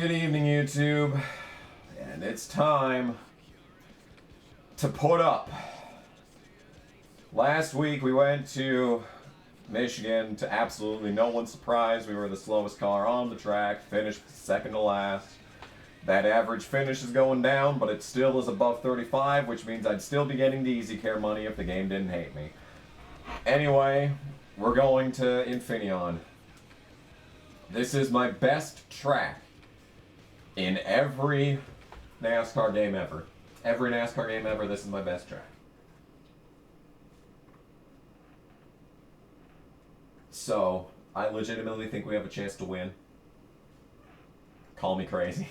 good evening, YouTube. And it's time to put up. Last week we went to Michigan to absolutely no one's surprise. We were the slowest car on the track, finished second to last. That average finish is going down, but it still is above 35, which means I'd still be getting the easy care money if the game didn't hate me. Anyway, we're going to Infineon. This is my best track in every NASCAR game ever. Every NASCAR game ever, this is my best track. So, I legitimately think we have a chance to win. Call me crazy.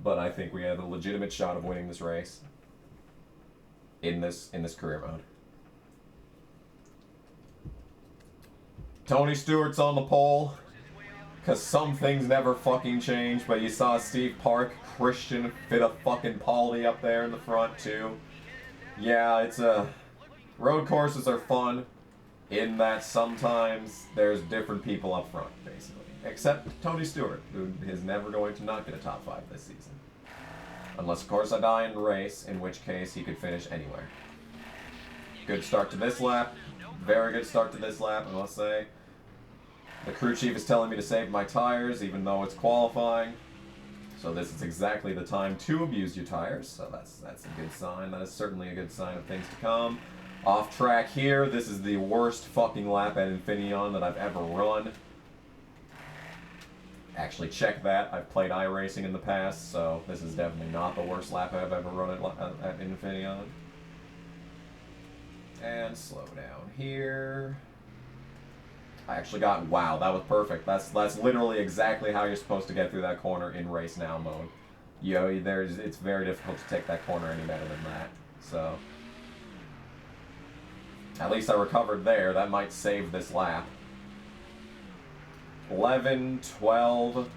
But I think we have a legitimate shot of winning this race. In this career mode. Tony Stewart's on the pole. Because some things never fucking change, but you saw Steve Park, Christian, fit a fucking Pauly up there in the front too. Yeah, road courses are fun in that sometimes there's different people up front, basically. Except Tony Stewart, who is never going to not get a top 5 this season. Unless, of course, I die in the race, in which case he could finish anywhere. Good start to this lap. Very good start to this lap, I must say. The crew chief is telling me to save my tires, even though it's qualifying. So this is exactly the time to abuse your tires. So that's a good sign. That is certainly a good sign of things to come. Off track here. This is the worst fucking lap at Infineon that I've ever run. Actually, check that. I've played iRacing in the past, so this is definitely not the worst lap I've ever run at Infineon. And slow down here. I actually got, wow, that was perfect. That's literally exactly how you're supposed to get through that corner in race now mode. It's very difficult to take that corner any better than that. So, at least I recovered there. That might save this lap. 11, 12.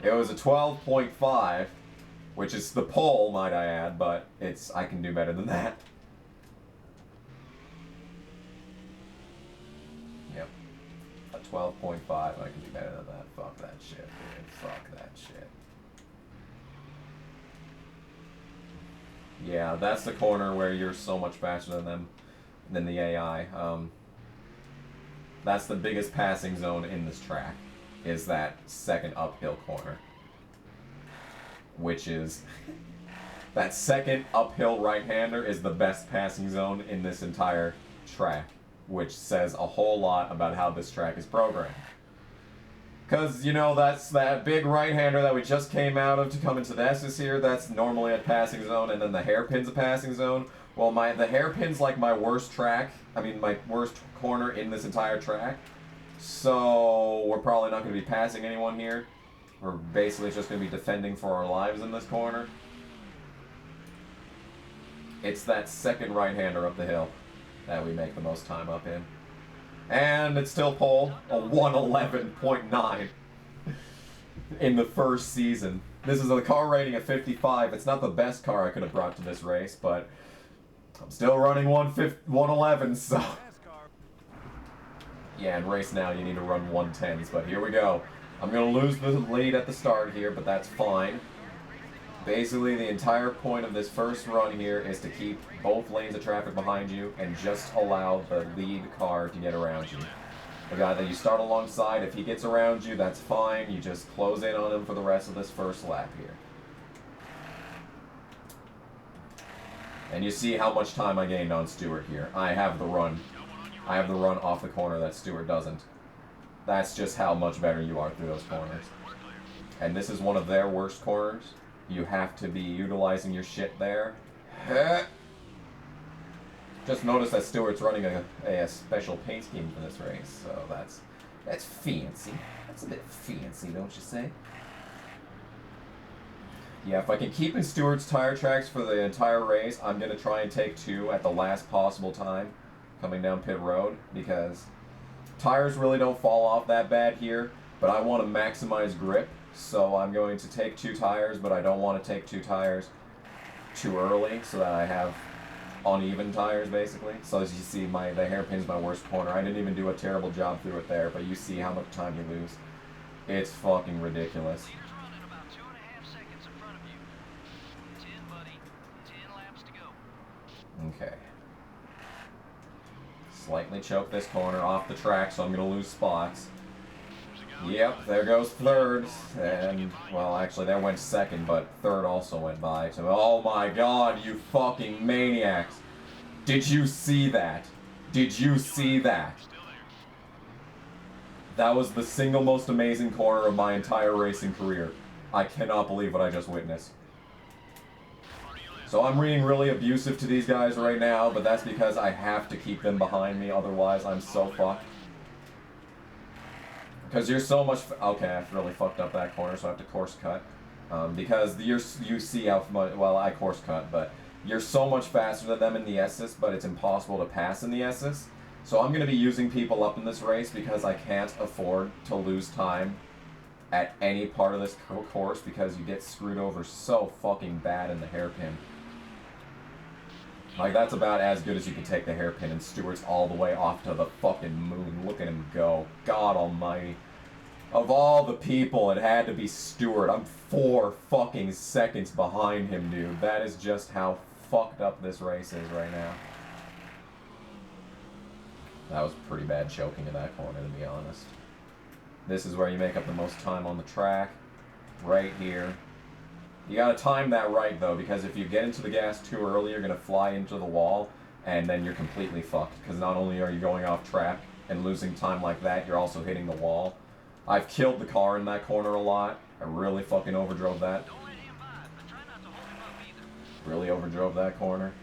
It was a 12.5, which is the pole, might I add, but I can do better than that. Yep. A 12.5, I can do better than that. Fuck that shit, dude. Fuck that shit. Yeah, that's the corner where you're so much faster than them, than the AI. That's the biggest passing zone in this track, is that second uphill corner. Which is, that second uphill right-hander is the best passing zone in this entire track, which says a whole lot about how this track is programmed. Because, you know, that's that big right-hander that we just came out of to come into the S's here, that's normally a passing zone, and then the hairpin's a passing zone. Well, the hairpin's like my worst track, my worst corner in this entire track. So, we're probably not going to be passing anyone here. We're basically just going to be defending for our lives in this corner. It's that second right-hander up the hill that we make the most time up in. And it's still pole, a 111.9 in the first season. This is a car rating of 55. It's not the best car I could have brought to this race, but I'm still running 111, so... Yeah, in race now you need to run 110s, but here we go. I'm going to lose the lead at the start here, but that's fine. Basically, the entire point of this first run here is to keep both lanes of traffic behind you and just allow the lead car to get around you. The guy that you start alongside, if he gets around you, that's fine. You just close in on him for the rest of this first lap here. And you see how much time I gained on Stewart here. I have the run. I have the run off the corner that Stewart doesn't. That's just how much better you are through those corners. And this is one of their worst corners. You have to be utilizing your shit there. Just notice that Stewart's running a special paint scheme for this race, so that's fancy. That's a bit fancy, don't you say? Yeah, if I can keep in Stewart's tire tracks for the entire race, I'm going to try and take 2 at the last possible time coming down pit road, because tires really don't fall off that bad here, but I want to maximize grip, so I'm going to take 2 tires, but I don't want to take 2 tires too early so that I have uneven tires, basically. So as you see, the hairpin's my worst corner. I didn't even do a terrible job through it there, but you see how much time you lose. It's fucking ridiculous. Okay. Slightly choke this corner off the track, so I'm going to lose spots. Yep, there goes third. And, well, actually, there went second, but third also went by. So, oh my god, you fucking maniacs. Did you see that? Did you see that? That was the single most amazing corner of my entire racing career. I cannot believe what I just witnessed. So I'm being really abusive to these guys right now, but that's because I have to keep them behind me, otherwise I'm so fucked. Because you're so much... Okay, I've really fucked up that corner, so I have to course cut. Because you see how much... Well, I course cut, but you're so much faster than them in the S's, but it's impossible to pass in the S's. So I'm going to be using people up in this race because I can't afford to lose time at any part of this course because you get screwed over so fucking bad in the hairpin. Like, that's about as good as you can take the hairpin, and Stewart's all the way off to the fucking moon. Look at him go. God almighty. Of all the people, it had to be Stewart. I'm 4 fucking seconds behind him, dude. That is just how fucked up this race is right now. That was pretty bad choking in that corner, to be honest. This is where you make up the most time on the track. Right here. You gotta time that right, though, because if you get into the gas too early, you're gonna fly into the wall, and then you're completely fucked. Because not only are you going off track and losing time like that, you're also hitting the wall. I've killed the car in that corner a lot. I really fucking overdrove that. Really overdrove that corner.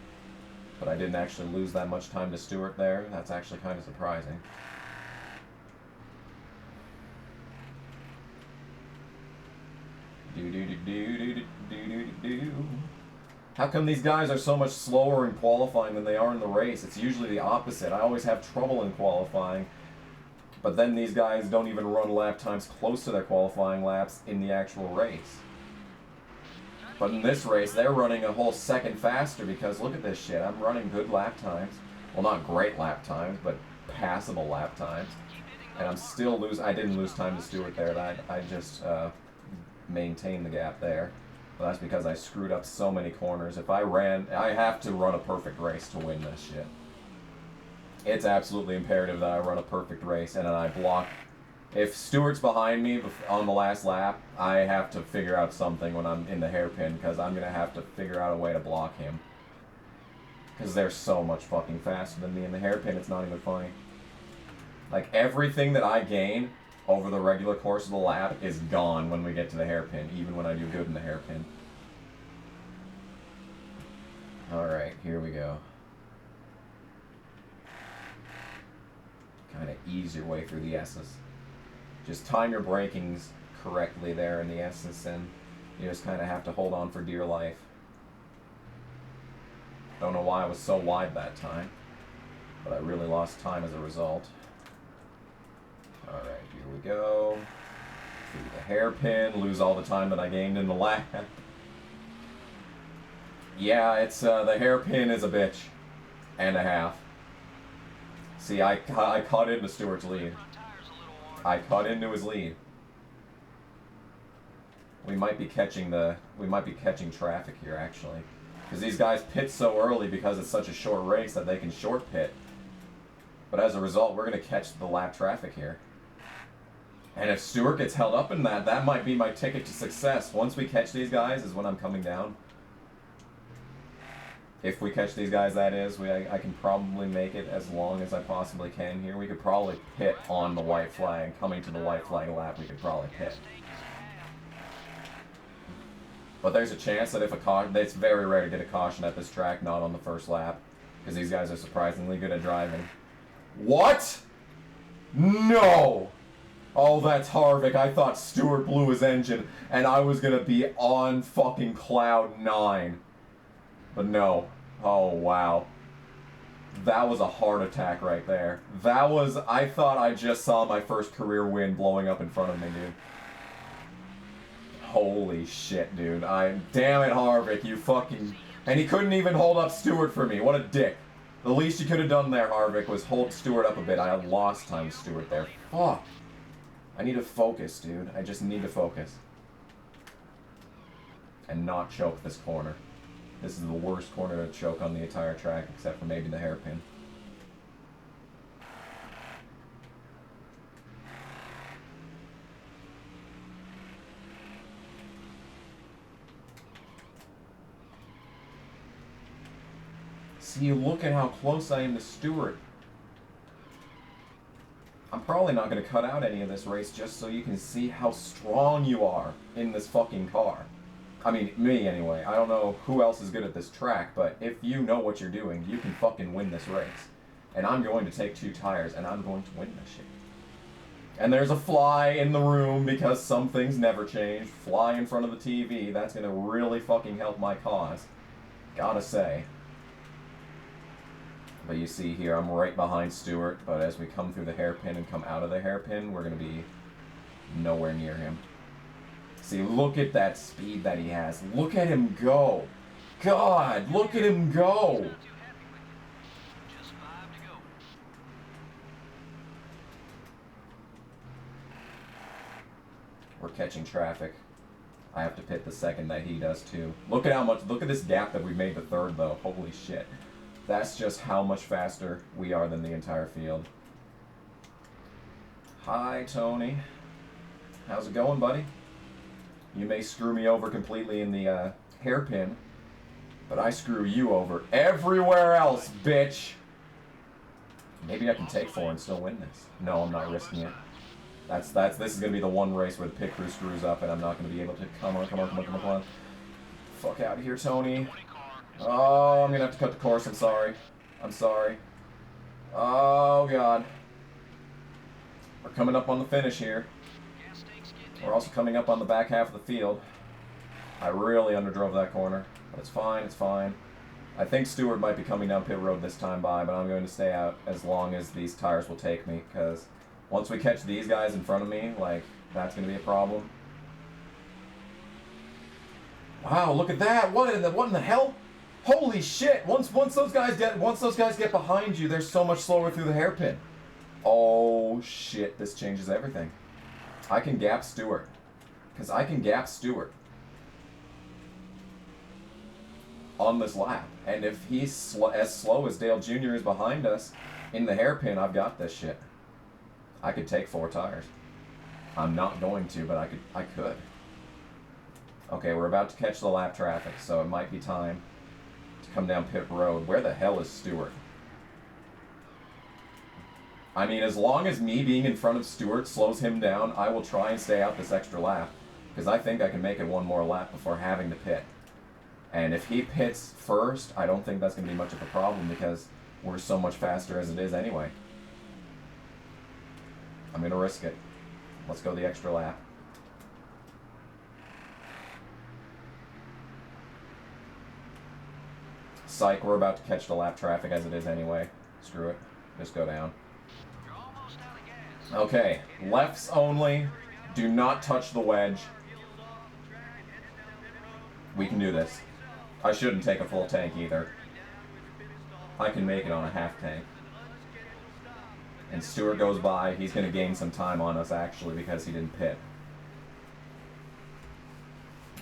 But I didn't actually lose that much time to Stewart there. That's actually kind of surprising. How come these guys are so much slower in qualifying than they are in the race? It's usually the opposite. I always have trouble in qualifying. But then these guys don't even run lap times close to their qualifying laps in the actual race. But in this race, they're running a whole second faster because look at this shit. I'm running good lap times. Well, not great lap times, but passable lap times. And I'm still I didn't lose time to Stewart there. I just maintained the gap there. But that's because I screwed up so many corners. If I have to run a perfect race to win this shit. It's absolutely imperative that I run a perfect race and then I block. If Stewart's behind me on the last lap, I have to figure out something when I'm in the hairpin because I'm going to have to figure out a way to block him. Because they're so much fucking faster than me in the hairpin, it's not even funny. Like, everything that I gain over the regular course of the lap is gone when we get to the hairpin, even when I do good in the hairpin. Alright, here we go. Kind of ease your way through the S's. Just time your brakings correctly there in the S's, and you just kind of have to hold on for dear life. Don't know why I was so wide that time, but I really lost time as a result. Alright, here we go. Through the hairpin, lose all the time that I gained in the lap. Yeah, it's, the hairpin is a bitch. And a half. See, I cut into Stewart's lead. I cut into his lead. We might be catching traffic here, actually. Because these guys pit so early because it's such a short race that they can short pit. But as a result, we're going to catch the lap traffic here. And if Stewart gets held up in that, that might be my ticket to success. Once we catch these guys is when I'm coming down. If we catch these guys, that is, I can probably make it as long as I possibly can here. We could probably pit on the white flag. Coming to the white flag lap, we could probably pit. But there's a chance that if a caution, it's very rare to get a caution at this track, not on the first lap. Because these guys are surprisingly good at driving. What? No! Oh, that's Harvick. I thought Stewart blew his engine, and I was going to be on fucking cloud 9. But no. Oh, wow. That was a heart attack right there. That was... I thought I just saw my first career win blowing up in front of me, dude. Holy shit, dude. Damn it, Harvick, you fucking... And he couldn't even hold up Stewart for me. What a dick. The least you could have done there, Harvick, was hold Stewart up a bit. I had lost time to Stewart there. Fuck. I need to focus, dude. I just need to focus. And not choke this corner. This is the worst corner to choke on the entire track, except for maybe the hairpin. See, look at how close I am to Stewart. I'm probably not going to cut out any of this race just so you can see how strong you are in this fucking car. I mean, me anyway. I don't know who else is good at this track, but if you know what you're doing, you can fucking win this race. And I'm going to take 2 tires, and I'm going to win this shit. And there's a fly in the room because some things never change. Fly in front of the TV, that's going to really fucking help my cause. Gotta say. But you see here, I'm right behind Stewart, but as we come through the hairpin and come out of the hairpin, we're going to be nowhere near him. See, look at that speed that he has. Look at him go. God, look at him go. We're catching traffic. I have to pit the second that he does too. Look at how much, look at this gap that we made to third though. Holy shit. That's just how much faster we are than the entire field. Hi, Tony. How's it going, buddy? You may screw me over completely in the hairpin, but I screw you over everywhere else, bitch! Maybe I can take 4 and still win this. No, I'm not risking it. This is gonna be the one race where the pit crew screws up and I'm not gonna be able to, come on. Fuck out of here, Tony. Oh, I'm gonna have to cut the course, I'm sorry. Oh, God. We're coming up on the finish here. We're also coming up on the back half of the field. I really underdrove that corner, but it's fine. I think Stewart might be coming down pit road this time by, but I'm going to stay out as long as these tires will take me, because once we catch these guys in front of me, like, that's going to be a problem. Wow, look at that! What in the hell? Holy shit! Once those guys get behind you, they're so much slower through the hairpin. Oh shit! This changes everything. I can gap Stewart, because I can gap Stewart on this lap, and if he's as slow as Dale Jr. is behind us in the hairpin, I've got this shit. I could take 4 tires. I'm not going to, but I could. Okay, we're about to catch the lap traffic, so it might be time to come down pit road. Where the hell is Stewart? I mean, as long as me being in front of Stewart slows him down, I will try and stay out this extra lap, because I think I can make it 1 more lap before having to pit. And if he pits first, I don't think that's going to be much of a problem, because we're so much faster as it is anyway. I'm going to risk it. Let's go the extra lap. Psych, we're about to catch the lap traffic as it is anyway. Screw it. Just go down. Okay, lefts only. Do not touch the wedge. We can do this. I shouldn't take a full tank either. I can make it on a half tank. And Stewart goes by. He's going to gain some time on us, actually, because he didn't pit.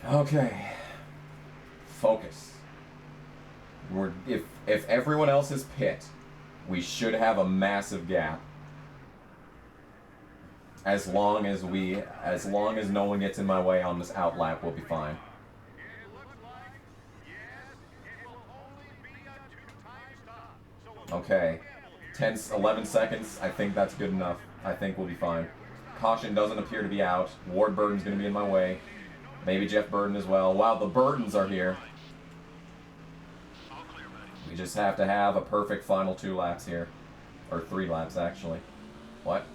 Okay. Focus. If everyone else is pit, we should have a massive gap. As long as no one gets in my way on this out lap, we'll be fine. Okay. 11 seconds. I think that's good enough. I think we'll be fine. Caution doesn't appear to be out. Ward Burton's going to be in my way. Maybe Jeff Burton as well. Wow, the Burtons are here. We just have to have a perfect final 2 laps here. Or 3 laps, actually. What?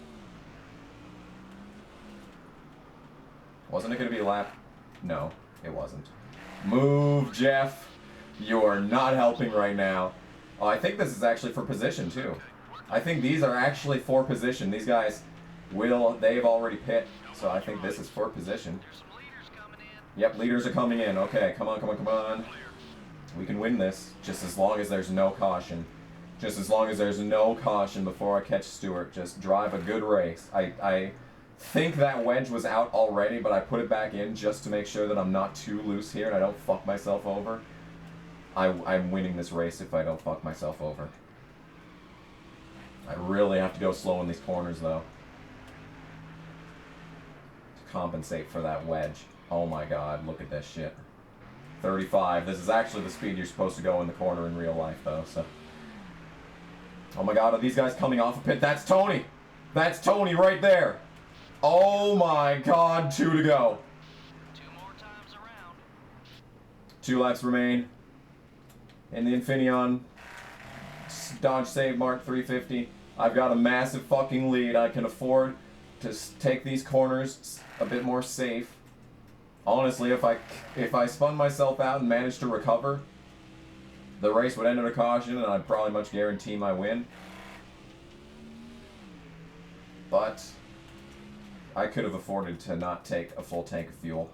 Wasn't it going to be a lap? No, it wasn't. Move, Jeff. You are not helping right now. Oh, I think this is actually for position, too. I think these are actually for position. These guys they've already pit, so I think this is for position. Yep, leaders are coming in. Okay, come on. We can win this, just as long as there's no caution. Just as long as there's no caution before I catch Stewart. Just drive a good race. I think that wedge was out already, but I put it back in just to make sure that I'm not too loose here and I don't fuck myself over. I'm winning this race if I don't fuck myself over. I really have to go slow in these corners, though, to compensate for that wedge. Oh my god, look at this shit. 35. This is actually the speed you're supposed to go in the corner in real life, though, so... Oh my god, are these guys coming off a pit? That's Tony! That's Tony right there! Oh my god, 2 to go. 2 more times around. 2 laps remain. In the Infineon Dodge Save Mark 350. I've got a massive fucking lead. I can afford to take these corners a bit more safe. Honestly, if I spun myself out and managed to recover, the race would end in a caution and I'd probably much guarantee my win. But I could have afforded to not take a full tank of fuel.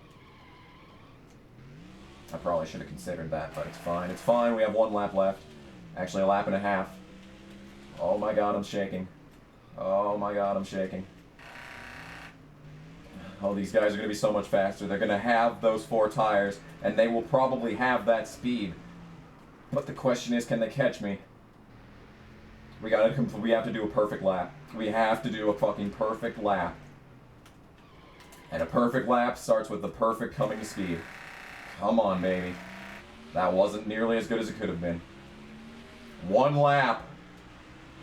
I probably should have considered that, but it's fine. It's fine. We have 1 lap left. Actually, a lap and a half. Oh my god, I'm shaking. Oh my god, I'm shaking. Oh, these guys are going to be so much faster. They're going to have those 4 tires, and they will probably have that speed. But the question is, can they catch me? We have to do a perfect lap. We have to do a fucking perfect lap. And a perfect lap starts with the perfect coming to speed. Come on, baby. That wasn't nearly as good as it could have been. 1 lap.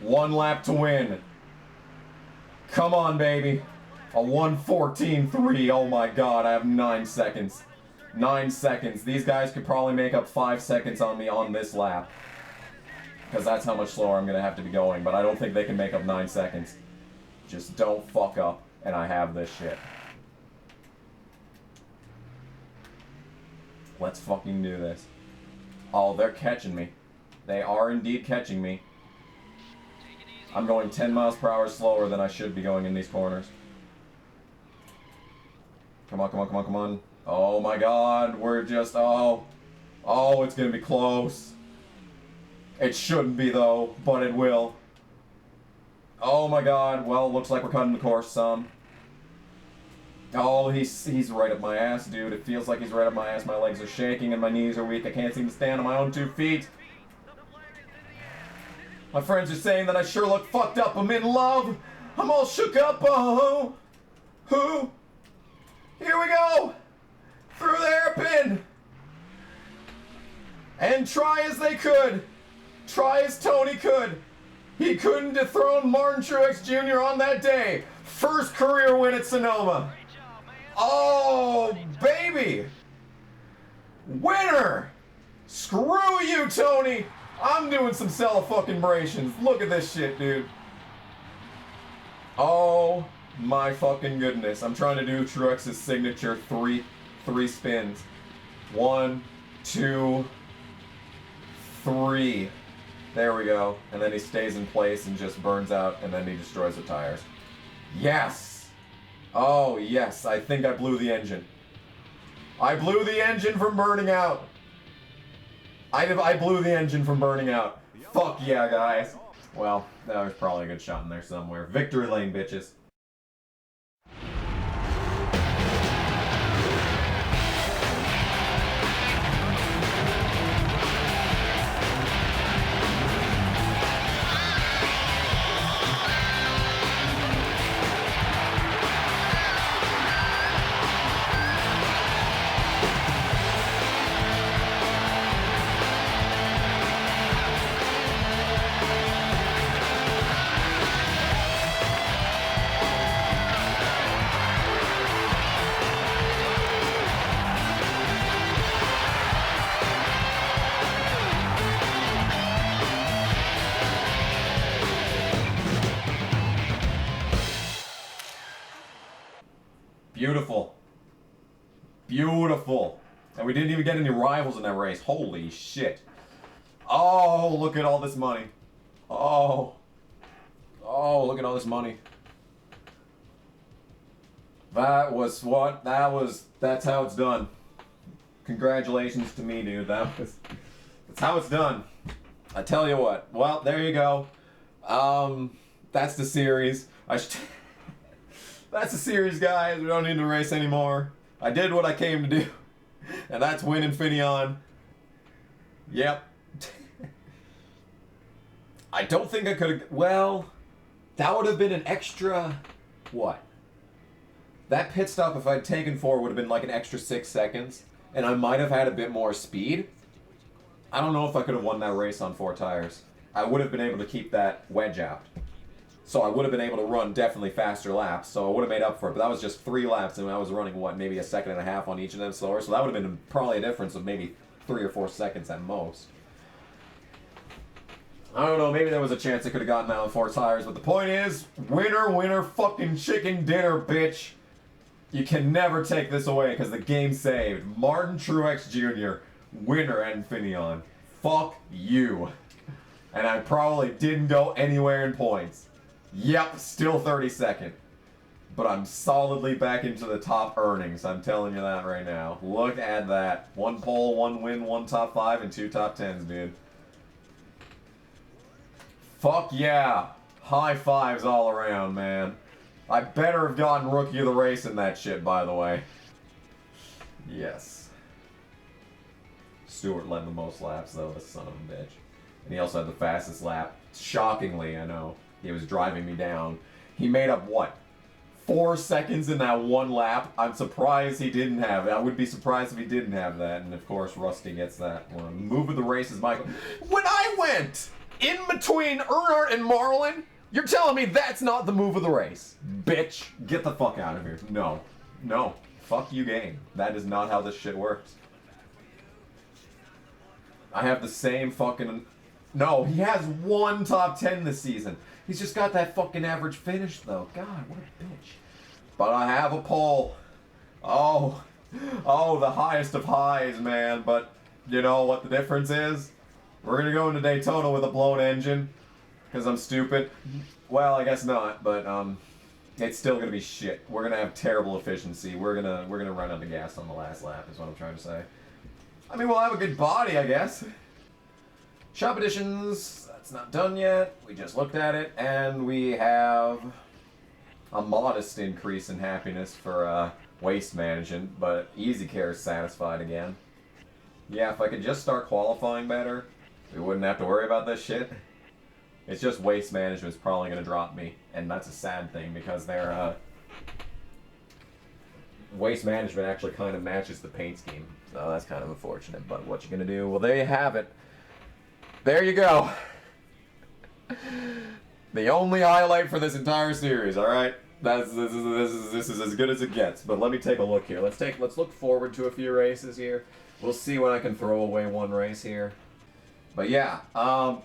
1 lap to win. Come on, baby. A 1:14.3. Oh my god, I have 9 seconds. 9 seconds. These guys could probably make up 5 seconds on me on this lap. Because that's how much slower I'm going to have to be going. But I don't think they can make up 9 seconds. Just don't fuck up, and I have this shit. Let's fucking do this. Oh, they're catching me. They are indeed catching me. I'm going 10 miles per hour slower than I should be going in these corners. Come on, come on, come on, come on. Oh my god, we're just... Oh, it's gonna be close. It shouldn't be, though, but it will. Oh my god, well, looks like we're cutting the course some. Oh, he's right up my ass, dude. It feels like he's right up my ass. My legs are shaking and my knees are weak. I can't seem to stand on my own 2 feet. My friends are saying that I sure look fucked up. I'm in love. I'm all shook up. Oh, who? Here we go. Through the hairpin. And try as they could. Try as Tony could. He couldn't dethrone Martin Truex Jr. on that day. First career win at Sonoma. Oh, baby! Winner! Screw you, Tony! I'm doing some celebrations. Look at this shit, dude. Oh my fucking goodness. I'm trying to do Truex's signature three spins. 1, 2, 3. There we go. And then he stays in place and just burns out, and then he destroys the tires. Yes! Oh, yes, I think I blew the engine. I blew the engine from burning out. I blew the engine from burning out. Fuck yeah, guys. Well, that was probably a good shot in there somewhere. Victory lane, bitches. Beautiful. Beautiful. And we didn't even get any rivals in that race. Holy shit. Oh, look at all this money. Oh. Oh, look at all this money. That's how it's done. Congratulations to me, dude. That's how it's done. I tell you what. Well, there you go. That's the series. That's a series, guys. We don't need to race anymore. I did what I came to do. And that's win Infineon. Yep. I don't think I could have... Well, that would have been an extra... What? That pit stop, if I'd taken 4, would have been like an extra 6 seconds. And I might have had a bit more speed. I don't know if I could have won that race on 4 tires. I would have been able to keep that wedge out. So I would have been able to run definitely faster laps. So I would have made up for it. But that was just 3 laps, and I was running, what, maybe a second and a half on each of them slower. So that would have been probably a difference of maybe 3 or 4 seconds at most. I don't know, maybe there was a chance I could have gotten that on 4 tires. But the point is, winner, winner, fucking chicken dinner, bitch. You can never take this away because the game's saved. Martin Truex Jr., winner Infineon. Fuck you. And I probably didn't go anywhere in points. Yep, still 32nd. But I'm solidly back into the top earnings. I'm telling you that right now. Look at that. 1 pole, 1 win, 1 top 5, and 2 top 10s, dude. Fuck yeah. High fives all around, man. I better have gotten Rookie of the Race in that shit, by the way. Yes. Stewart led the most laps, though, the son of a bitch. And he also had the fastest lap. Shockingly, I know. He was driving me down. He made up, what, 4 seconds in that 1 lap? I'm surprised he didn't have it. I would be surprised if he didn't have that. And, of course, Rusty gets that one. Move of the race is Michael. When I went in between Earnhardt and Marlin, you're telling me that's not the move of the race? Bitch, get the fuck out of here. No. No. Fuck you, game. That is not how this shit works. I have the same fucking... No, he has 1 top 10 this season. He's just got that fucking average finish, though. God, what a bitch. But I have a pole. Oh. Oh, the highest of highs, man. But you know what the difference is? We're going to go into Daytona with a blown engine. Because I'm stupid. Well, I guess not, but it's still gonna be shit. We're gonna have terrible efficiency. We're gonna run out of gas on the last lap, is what I'm trying to say. I mean, we'll have a good body, I guess. Shop additions, that's not done yet. We just looked at it, and we have a modest increase in happiness for waste management, but Easy Care is satisfied again. Yeah, if I could just start qualifying better, we wouldn't have to worry about this shit. It's just waste management's probably going to drop me, and that's a sad thing because their waste management actually kind of matches the paint scheme, so that's kind of unfortunate. But what you going to do? Well, there you have it. There you go. The only highlight for this entire series. All right, this is as good as it gets. But let me take a look here. Let's look forward to a few races here. We'll see when I can throw away 1 race here. But yeah,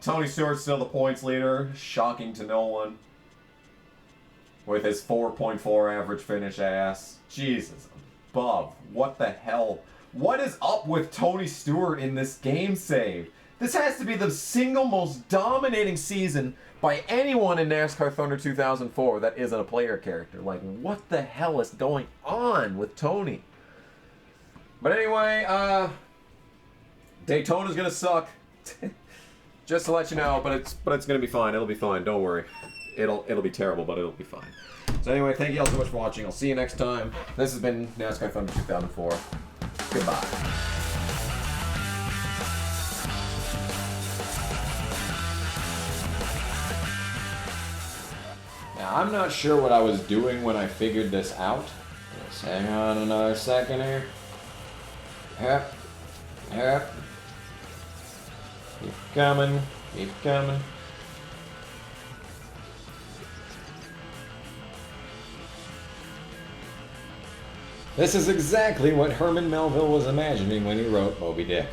Tony Stewart's still the points leader, shocking to no one. With his 4.4 average finish ass. Jesus, above. What the hell? What is up with Tony Stewart in this game save? This has to be the single most dominating season by anyone in NASCAR Thunder 2004 that isn't a player character. Like, what the hell is going on with Tony? But anyway, Daytona's gonna suck. Just to let you know, but it's gonna be fine. It'll be fine. Don't worry. It'll be terrible, but it'll be fine. So anyway, thank you all so much for watching. I'll see you next time. This has been NASCAR Thunder 2004. Goodbye. Now I'm not sure what I was doing when I figured this out. Just hang on another second here. Yep. Yep. Keep coming, keep coming. This is exactly what Herman Melville was imagining when he wrote Moby Dick.